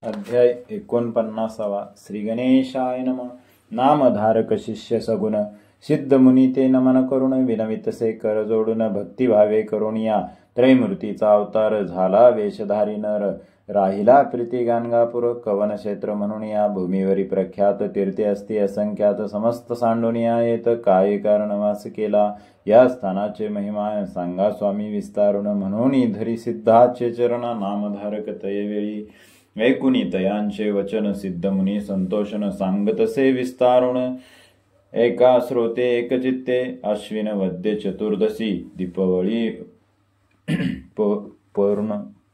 अध्याय 49. श्री गणेशाय नमः. नामधारक शिष्य सगुण सिद्ध मुनी ते नमन करुण विनवितसे कर जोडून भक्तिभावे करुणिया त्रैमूर्तीचा अवतार झाला वेशधारी नर राहिला प्रीती गाणगापूर कवन क्षेत्र म्हणून या भूमीवरी प्रख्यात तीर्थे असती असंख्यात समस्त सांडूनिया येत काय कारणवास केला या स्थानाचे महिमा सांगा स्वामी विस्तारुन म्हणून धरी सिद्धाचे चरण नामधारक तयवेळी ऐकुनी तयांचे वचन सिद्ध मुनी संतोषन सांगतसे विस्तारुण एका श्रोते एकचित्ते अश्विन वद्य चतुर्दशी दीपवळी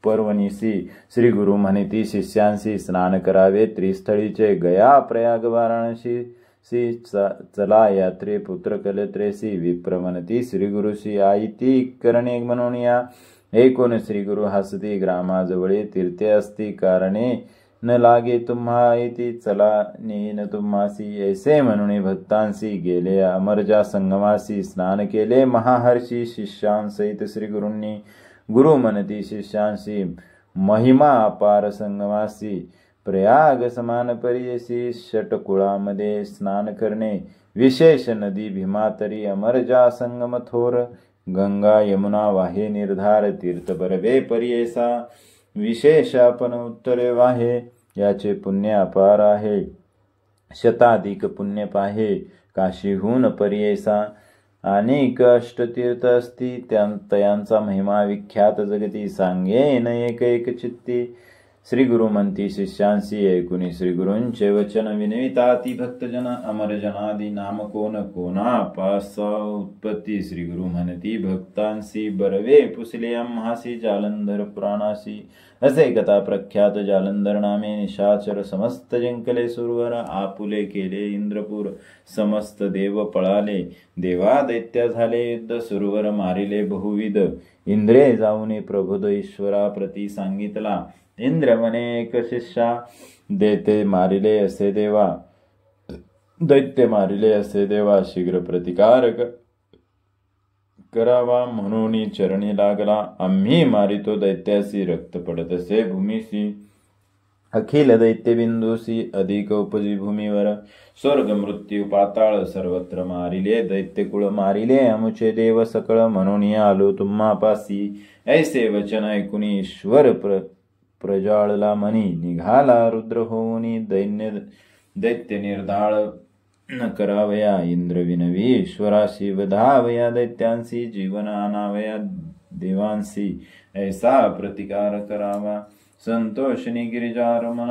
पर्वणीसी श्री गुरु म्हणती शिष्यांशी स्नान करावे त्रिस्थळीचे गया प्रयाग वाराणसी चला यात्रे पुत्र कलत्रेसी विप्र म्हणती श्री गुरुशी आईती करणे म्हणून या ऐकून श्री गुरु हसती ग्रामाजवळे तीर्थे असती कारणे न लागे तुम्हा येती चला नेन तुम्हासी ऐसे म्हणून भक्तांशी गेले अमरजा संगमासी स्नान केले महाहर्षी शिष्यांसहित श्री गुरूंनी गुरु म्हणती शिष्यांशी महिमा अपार संगमासी प्रयाग समान परियसी षटकुळामध्ये स्नान करणे विशेष नदी भीमातरी अमरजा संगम थोर गंगा यमुना वाहे निर्धार तीर्थ बरवे परियेसा विशेष आपण उत्तरे वाहे याचे पुण्य अपार आहे शताधिक पुण्य पाहे काशीहून परियेसा अनेक अष्टतीर्थ असती तयांचा महिमा विख्यात जगती सांगेन एक एक चित्ती श्री गुरु म्हणती शिष्यांशी ऐकुनी श्री गुरूंचे वचन विनविताती भक्तजन अमरजनादी नाम कोण कोणा पासा उत्पत्ती श्री गुरु म्हणती भक्तांशी बरवे पुसले अम्हासी जालंधर पुराणासी असे कथा प्रख्यात जालंधर नामे निशाचर समस्त जिंकले सुरवर आपुले केले इंद्रपूर समस्त देव पळाले देवा दैत्य झाले युद्ध सुरवर मारिले बहुविध इंद्रे जाऊने प्रबोध ईश्वरा प्रती सांगितला इंद्र म्हणे एक शिष्या दैत्य मारिले असे देवा शीघ्र प्रतिकार करावा म्हणून चरणी लागला आम्ही मारितो दैत्यासी रक्त पडत असे भूमीसी अखिल दैत्य बिंदूसी अधिक उपजी भूमीवर स्वर्ग मृत्यू पाताळ सर्वत्र मारिले दैत्यकुळ मारिले अमुचे देव सकळ म्हणून आलो तुम्हापासी ऐसे वचन ऐकून ईश्वर प्रजाळला मनी निघाला रुद्र होऊनी दैत्य निर्धाळ न करावया इंद्र विनवी ईश्वराशी वधावया दैत्यांशी जीवन आणावया देवांशी ऐसा प्रतिकार करावा संतोषनी गिरिजारमण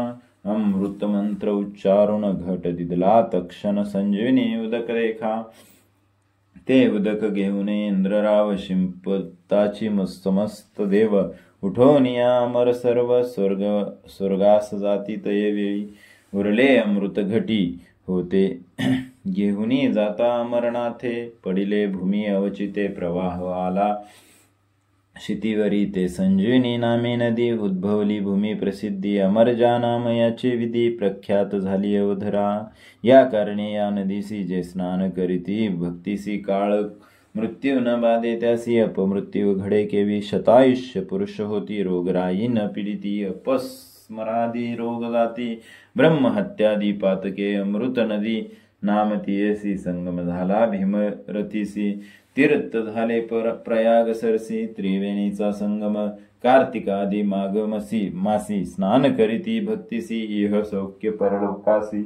अमृत मंत्र उच्चारुण घट दिदला तक्षण संजीवनी उदक रेखा ते उदक घेऊन इंद्रराव शिंपताची समस्त देव उठोनिया अमर सर्व स्वर्गास जाती तये वेळी उरले अमृत घटी होते घेऊनी जाता अमरनाथे पडिले भूमी अवचिते प्रवाह आला शितीवरी ते संजीवनी नामे नदी उद्भवली भूमी प्रसिद्धी अमरजा नाम याचे विधी प्रख्यात झाली अवधरा या कारणे या नदीसी जे स्नान करीती भक्तीसी काळ मृत्यू न बाधे त्यासी अपमृत्यू घडे केवी शतायुष्य पुरुष होती रोगराई न पीडिती अपस्मरादी रोग जाती ब्रह्महत्यादी पातके अमृत नदी नाम तियसी संगम झाला भीमरथीसी तीर्थ झाले प्रयाग सरसी त्रिवेणीचा संगम कार्तिकादी माघमसी मासी स्नान करीती भक्तीसी इह सौख्य परलोकासी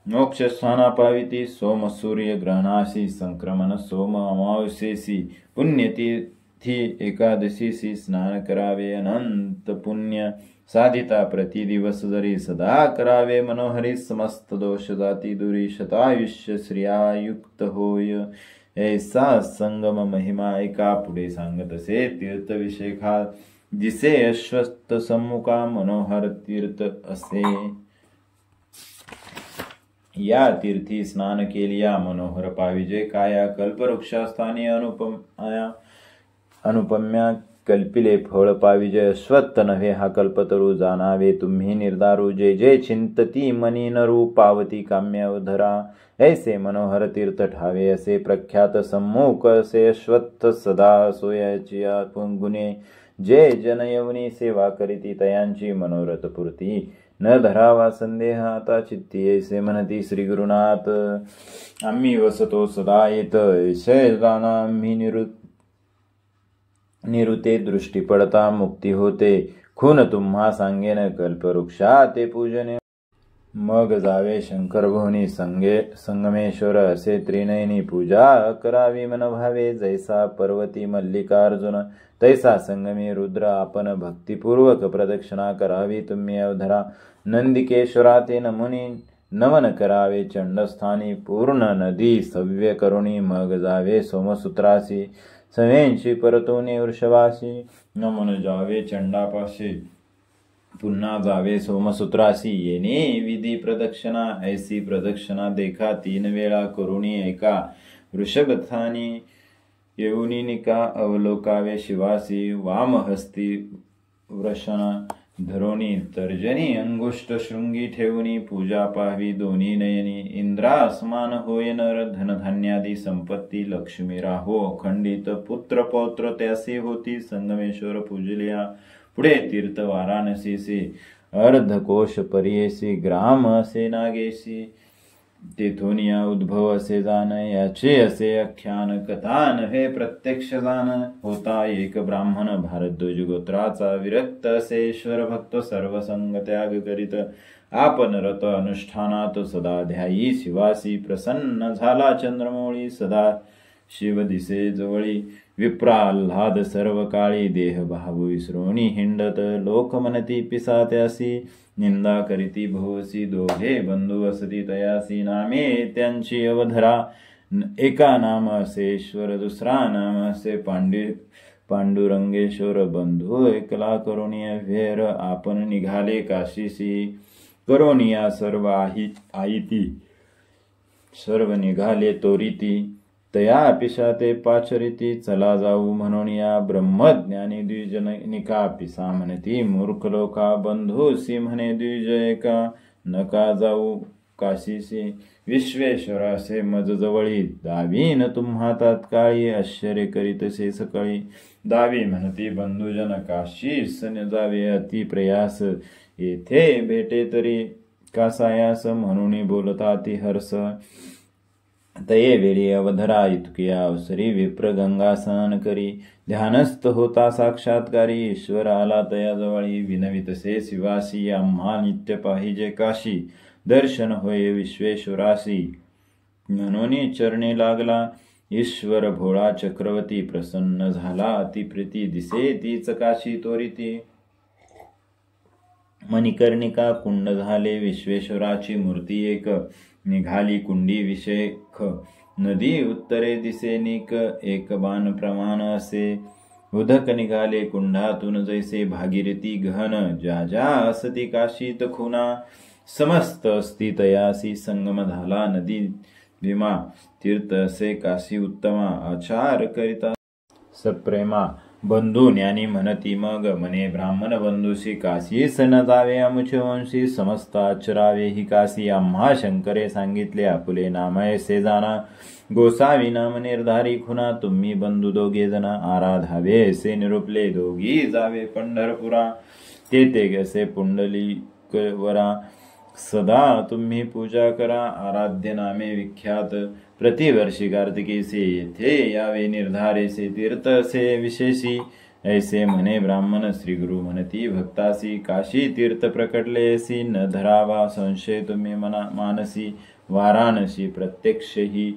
मोक्ष स्थाना पाविती सोम सूर्य ग्रहणासी संक्रमण सोम अमावस्येसी पुण्यतिथी एकादशीसी स्नान करावे अनंत पुण्य साधिता प्रतिदिवस जरी सदा करावे मनोहरी समस्त दोष जाती दुरी शतायुष्य श्रियायुक्त होय ऐसा संगम महिमा एका पुढे सांगत असे तीर्थ विषेखा दिसे अश्वस्त सम्मुखा मनोहर तीर्थ असे या तीर्थी स्नान केलिया मनोहर पाविजे काया कल्पवृक्षास्थानी अनुपम्या कल्पिले फळ पाविजे अश्वत्थ नव्हे हा कल्पतरू जाणावे तुम्ही निर्धारू जे जे चिंतती मनी नरू पावती काम्यावधरा ऐसे मनोहर तीर्थ ठावे असे प्रख्यात सम्मुख असे अश्वत्थ सदा सोयाची गुणे जे जन येऊनी सेवा करीती तयांची मनोरथ पूर्ती न धरावा संदेह आता चित्ती ऐसे म्हणती श्री गुरुनाथ आम्ही वसतो सदा येत ऐसे जाना आम्ही निरुते दृष्टी पडता मुक्ती होते खून तुम्हा सांगेन कल्पवृक्षा ते पूजने मग जावे शंकर भुवनी संगमेश्वर असे त्रिनयनी पूजा करावी मन भावे जैसा पर्वती मल्लिकार्जुन तैसा संगमी रुद्र आपण भक्तिपूर्वक प्रदक्षिणा करावी तुम्ही अवधरा नंदिकेश्वरा ते नमुनी नमन करावे चंडस्थानी पूर्ण नदी सव्य करुणी मग जावे सोमसूत्रासी सवेंशी परतोनी वृषभासी नमन जावे चंडापाशी पुन्हा जावे सोमसूत्रासी येणे विधी प्रदक्षिणा ऐसी प्रदक्षिणा देखा 3 वेळा करुणी एका वृषभस्थानी येऊनी निका अवलोकावे शिवासी वामहस्ती वृषणा धरोणी तर्जनी अंगुष्ठ शृंगी ठेवणी पूजा पाहावी दोन्ही नयनी इंद्रासमान होय नर धनधान्यादी संपत्ती लक्ष्मी राहो खंडित पुत्र पौत्र त्यासी होती संगमेश्वर पूजलिया पुढे तीर्थ वाराणसीसी अर्धकोश परियेसी ग्राम असे नागेशी तेथून या उद्भव असे जाण याचे असे आख्यान कथा नव्हे प्रत्यक्ष जाण होता एक ब्राह्मण भारद्वाज गोत्राचा विरक्त असे ईश्वर भक्त सर्व संग त्याग करीत आपण रत अनुष्ठानात सदा ध्यायी शिवासी प्रसन्न झाला चंद्रमौळी सदा शिव दिसे जवळी विप्राल्हाद सर्व काळी देह भाव विसरोणी हिंडत लोक म्हणती पिसा त्यासी निंदा करीती भोवसी दोघे बंधू असती तयासी नामे त्यांची अवधरा एका नाम असे ईश्वर दुसरा नाम असे पांडुरंगेश्वर बंधू एकला करुणी भेर आपण निघाले काशीसी करोनिया सर्व आईती सर्व निघाले तोरीती तया पिशाते पाचरिती चला जाऊ म्हणून या ब्रह्मज्ञानी द्विजनिका पिसा म्हणती मूर्ख लोका बंधूसी म्हणे द्विज एका नका जाऊ काशीसी विश्वेश्वर असे मज जवळी दावीन तुम्हा तात्काळी आश्चर्य करीतसे सकाळी दावी म्हणती बंधुजन काशीस न जावे अति प्रयास येथे भेटे तरी कासायास म्हणून बोलता ती हर्ष तये वेळी अवधरा इतकिया अवसरी विप्र गंगासन करी ध्यानस्थ होता साक्षात्कारी ईश्वर आला तया जवळी विनवितसे शिवासी आम्हा नित्य पाहिजे काशी दर्शन होय विश्वेश्वरासी म्हणून चरणे लागला ईश्वर भोळा चक्रवर्ती प्रसन्न झाला अति प्रीती दिसे तीच काशी तोरिती मणिकर्णिका कुंड झाले विश्वेश्वराची मूर्ती एक निघाली कुंडी विषेख नदी उत्तरे दिसेनिक एक बाण प्रमाण असे उदक निघाले कुंडातून जैसे भागीरथी गहन ज्या ज्या असती काशीत खुना समस्त अस्ति तयासी संगम झाला नदी भीमा तीर्थ असे काशी उत्तमा आचार करिता सप्रेमा बंधू ज्ञानी म्हणती मग म्हणे ब्राह्मण बंधूशी काशीस न जावे अमुचे वंशी समस्त आचरावे ही काशी आम्हा शंकरे सांगितले आपुले नामयसे जाना गोसावी नाम निर्धारी खुना तुम्ही बंधू दोघे जण आराधावे असे निरूपले दोघी जावे पंढरपुरा तेथे असे पुंडलिकवरा सदा तुम्ही पूजा करा आराध्य नामे विख्यात प्रतिवर्षी कार्तिकीसी येथे यावे निर्धारेसे तीर्थ असे विशेषी ऐसे म्हणे ब्राह्मण श्री गुरु म्हणती भक्तासी काशी तीर्थ प्रकटलेसी न धरावा संशय तुम्ही मानसी वाराणसी प्रत्यक्ष ही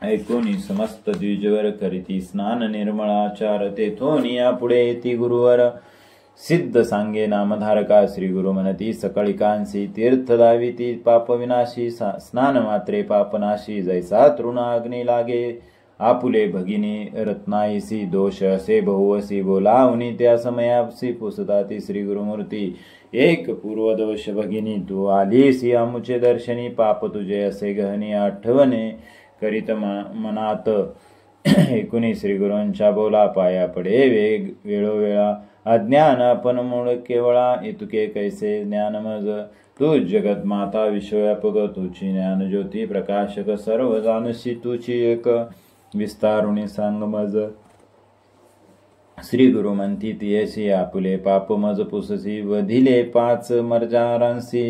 ऐकोनी समस्त द्विजवर करीती स्नान निर्मळाचार तेथून या पुढे येती गुरुवर सिद्ध सांगे नामधारका श्री गुरु म्हणती सकळिकांसी तीर्थ दाविती पाप विनाशी स्नान मात्रे पापनाशी जैसा तृण अग्नी लागे आपुले भगिनी रत्नाईसी दोष असे बहुवसी बोलावनी त्या समयासी पुसताती श्री गुरुमूर्ती एक पूर्वदोष भगिनी तू आलीसी आमुचे दर्शनी पाप तुझे असे गहनी आठवणे करीत मनात ऐकुनी श्री गुरूंच्या बोला पाया पडे वेळोवेळा अज्ञान आपण मूळ केवळा इतके कैसे ज्ञान मज तू जगत माता विश्वव्यापक तुची ज्ञान ज्योती प्रकाशक सर्व जानशी तुची एक विस्तारुणी सांग मज श्री गुरु म्हणती तियेसी आपुले पाप मज पुससी वधिले 5 मर्जारांसी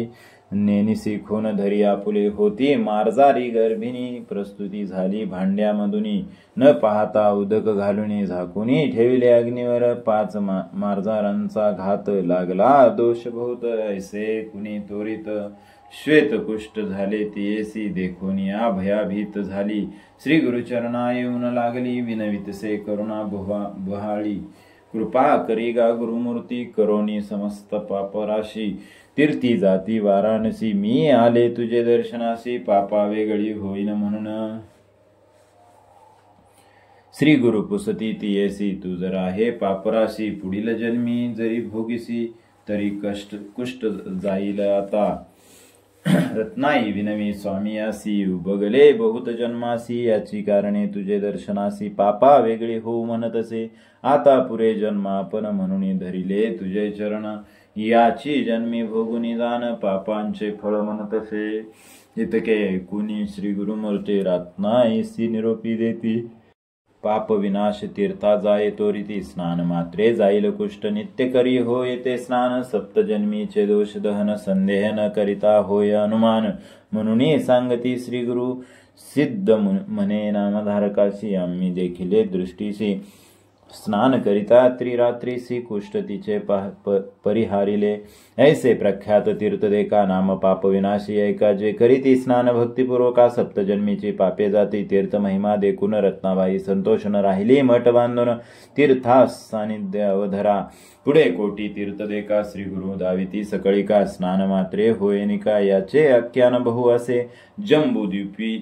नेनिसी खून धरी आपुले होती मार्जारी गर्भिणी प्रस्तुती झाली भांड्यामधुनी न पाहता उदक घालुनी झाकुनी ठेविले अग्नीवर 5 मार्जारांचा घात लागला दोष बहुत ऐसे कुणी त्वरित श्वेत कुष्ठ झाले तियेसी देखून या भयाभीत झाली श्री गुरुचरणा येऊन लागली विनवितसे करुणा बहाळी कृपा करी गा गुरुमूर्ती करोनी समस्त पापराशी तीर्थी जाती वाराणसी मी आले तुझे दर्शनासी पापा वेगळी होईन म्हणून श्री गुरु पुसती तियेसी तू जर आहे पापराशी पुढील जन्मी जरी भोगीसी तरी कुष्ठ जाईल आता रत्नाई विनवी स्वामियासी उबगले बहुत जन्मासी याची कारणे तुझे दर्शनासी पापा वेगळी होऊ म्हणतसे आता पुरे जन्मापन म्हणून धरिले तुझे चरण याची जन्मी भोगुनी जाण पापांचे फळ म्हणतसे इतके कुणी श्री गुरुमूर्ती रत्नाईसी निरोपी देती पाप विनाश तीर्था जाये तोरिती स्नान मात्रे जाईल कुष्ठ नित्य करी हो येते स्नान सप्तजन्मीचे दोष दहन संदेह न करिता होय अनुमान म्हणून सांगती श्री गुरु सिद्ध म्हणे नामधारकाशी आम्ही देखिले दृष्टीसी स्नान करिता त्रिरात्रीसी कुष्ठ तिचे परिहारिले ऐसे प्रख्यात तीर्थ देखा नाम पाप विनाशी ऐका जे करीती स्नान भक्तिपूर्वका सप्तजन्मीची पापे जाती तीर्थ महिमा देखून रत्नाबाई संतोष न राहिली मठ बांधून तीर्थास सानिध्य अवधरा पुढे कोटी तीर्थ देखा श्री गुरु दाविती सकळिका स्नान मात्रे होयनिका याचे आख्यान बहु असे जंबूद्वीपी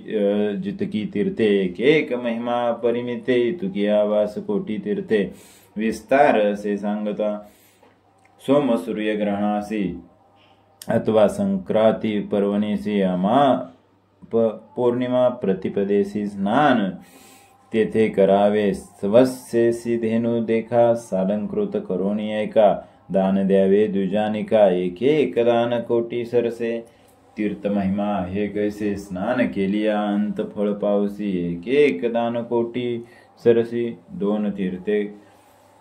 जितकी तीर्थे एक एक महिमा परिमिते तुकिया वास कोटी तीर्थे विस्तार असे सांगता सोम सूर्य ग्रहणासी अथवा संक्रांती पर्वणीसी अमा पौर्णिमा प्रतिपदेसी स्नान तेथे करावे स्वस्येसी धेनु देखा सालंकृत करोणी ऐका दान द्यावे द्विजानिका एक एक दान कोटी सरसे तीर्थ महिमा हे कैसे स्नान केलिया अंत फळ पावसी एक एक दान कोटी सरसी 2 तीर्थे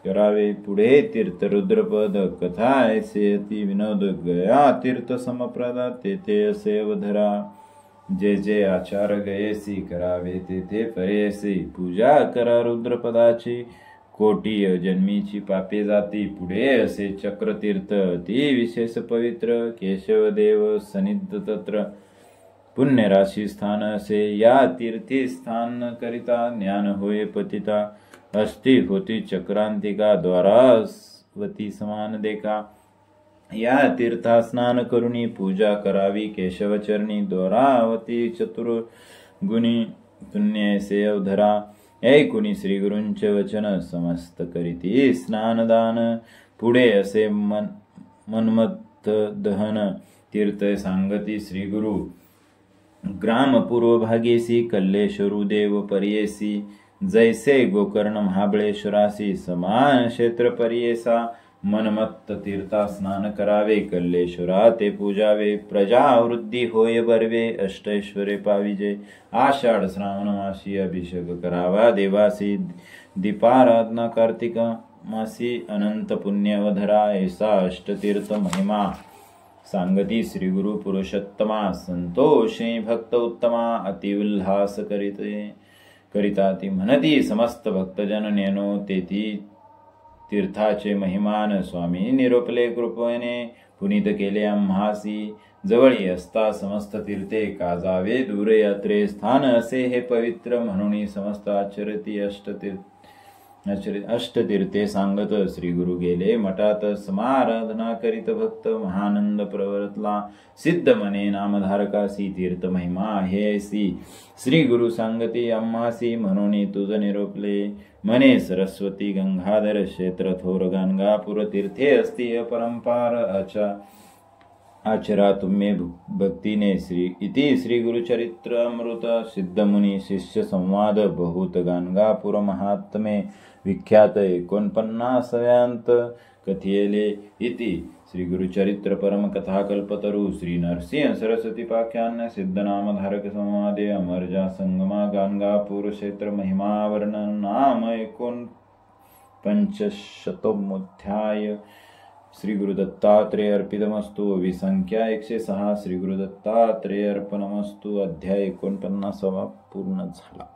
करावे पुढे तीर्थ रुद्रपद कथा ऐसे अति विनोद गया तीर्थ समप्रदा तेथे असे अवधरा जे जे आचार गयेसी करावे तेथे परेसी पूजा करा रुद्रपदाची कोटी जन्मीची पापे जाती पुढे असे चक्रतीर्थ अति विशेष पवित्र केशवदेव सनिध तत्र पुण्यराशी स्थान असे या तीर्थी स्थान करिता ज्ञान होय पतिता अस्ति होती चक्रांतिका द्वारावती समान देखा या तीर्था स्नान करुणी पूजा करावी केशवचरणी द्वारावती चतुर्गुणी पुण्यसे अवधरा ऐकुनी श्री गुरूंचे वचन समस्त करीती स्नानदान पुढे असे मनमत दहन तीर्थ सांगती श्री गुरु ग्राम पूर्व भागेसी कल्लेश्वरू देव पर्येसी जैसे गोकर्ण महाबळेश्वरासी समान क्षेत्र पर्येसा मनमत्त तीर्था स्नान करावे कल्लेश्वरा ते पूजावे प्रजा वृद्धी होय बर्वे अष्टैश्वरे पाविजे आषाढ श्रावण मासी अभिषेक करावा देवासी दीपाराधना कार्तिक मासी अनंत पुण्यवधरा ऐसा अष्टतीर्थ महिमा सांगती श्री गुरु पुरुषोत्तमा संतोषे भक्त उत्तमा अति उल्हास करिता ती म्हणती समस्त भक्तजन नेनो तेथी तीर्थाचे महिमान स्वामी निरोपले कृपेने पुनीत केले आम्हासी जवळी असता समस्त तीर्थे का जावे दूर यात्रे स्थान असे हे पवित्र म्हणून समस्त अष्टतीर्थे सांगत श्री गुरु गेले मठात समाराधना करीत भक्त महानंद प्रवर्तला सिद्ध मने नामधारकासी तीर्थ महिमा हेसी श्री गुरु सांगती आम्हासी म्हणून तुझ निरोपले मने सरस्वती गंगाधर क्षेत्र थोर गाणगापूर तीर्थे अस्ति अपरंपार आचरा तुम्हे भक्तीने इति श्री गुरुचरित्र अमृत सिद्ध मुनी शिष्य संवाद बहुत गाणगापूर महात्मे विख्यात 49व्यांत कथियेले इति श्री गुरुचरित्र परम कथा कल्पतरु श्री नरसिंह सरस्वती पाख्यान सिद्ध नामधारक संवादे अमरजा संगमा गाणगापूर क्षेत्र महिमा वर्णन नाम पंचशतोऽध्याय. श्री गुरु दत्तात्रेय अर्पितमस्तु. विसंख्या 106. श्री गुरु दत्तात्रेय अर्पणमस्तु. अध्याय 49 पूर्ण झाला.